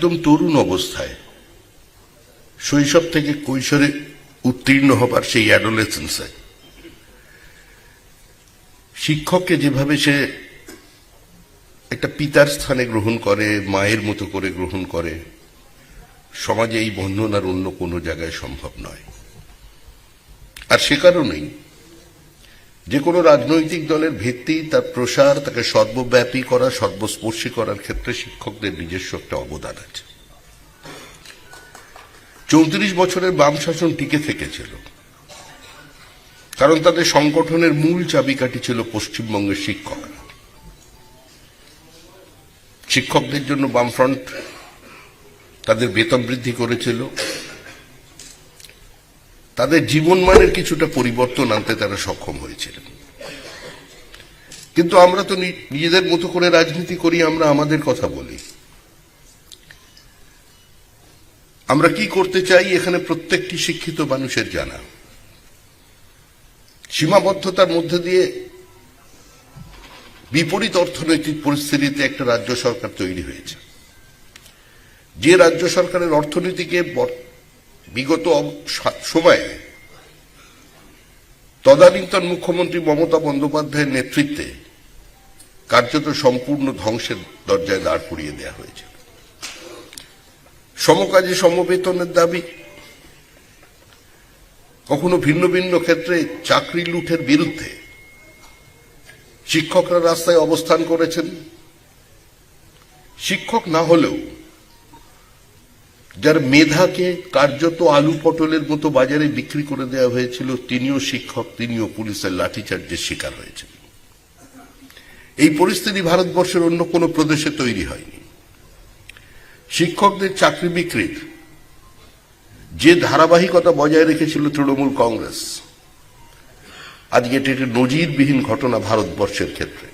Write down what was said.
একদম তরুণ অবস্থায় শৈশব থেকে কৈশোরে উত্তীর্ণ হবার সেই অ্যাডোলেসেন্সে শিক্ষককে যেভাবে সে একটা পিতার স্থানে গ্রহণ করে, মায়ের মতো করে গ্রহণ করে, সমাজে এই বন্ধন আর অন্য কোনো জায়গায় সম্ভব নয়। আর সে কারণেই যে কোনো রাজনৈতিক দলের ভিত্তি, তার প্রসার, তাকে সর্বব্যাপী করা, সর্বস্পর্শী করার ক্ষেত্রে শিক্ষকদের নিজস্ব একটা অবদান আছে। 34 বছরের বাম শাসন টিকে থেকেছিল কারণ তাদের সংগঠনের মূল চাবিকাঠি ছিল পশ্চিমবঙ্গের শিক্ষকরা। শিক্ষকদের জন্য বামফ্রন্ট তাদের বেতন বৃদ্ধি করেছিল, তাদের জীবনমানের কিছুটা পরিবর্তন আনতে তারা সক্ষম হয়েছিল। কিন্তু আমরা তো নিজেদের মতো করে রাজনীতি করি, আমরা আমাদের কথা বলি। আমরা কি করতে চাই এখানে প্রত্যেকটি শিক্ষিত মানুষের জানা। সীমাবদ্ধতার মধ্যে দিয়ে বিপরীত অর্থনৈতিক পরিস্থিতিতে একটা রাজ্য সরকার তৈরি হয়েছে, যে রাজ্য সরকারের অর্থনীতিকে বিগত সময়ে তদানীন্তন মুখ্যমন্ত্রী মমতা বন্দ্যোপাধ্যায়ের নেতৃত্বে কার্যত সম্পূর্ণ ধ্বংসের দরজায় দাঁড় করিয়ে দেওয়া হয়েছে। সমকাজে সমবেতনের দাবি, কখনো ভিন্ন ভিন্ন ক্ষেত্রে চাকরি লুঠের বিরুদ্ধে শিক্ষকরা রাস্তায় অবস্থান করেছেন। শিক্ষক না হলেও যার মেধাকে কার্যত আলু পটলের মতো বাজারে বিক্রি করে দেওয়া হয়েছিল, তিনিও শিক্ষক, তিনিও পুলিশের লাঠিচার্জের শিকার হয়েছেন। এই পরিস্থিতি ভারতবর্ষের অন্য কোনো প্রদেশে তৈরি হয়নি। শিক্ষকদের চাকরি বিক্রির যে ধারাবাহিকতা বজায় রেখেছিল তৃণমূল কংগ্রেস, আজকে এটি একটি নজিরবিহীন ঘটনা ভারতবর্ষের ক্ষেত্রে।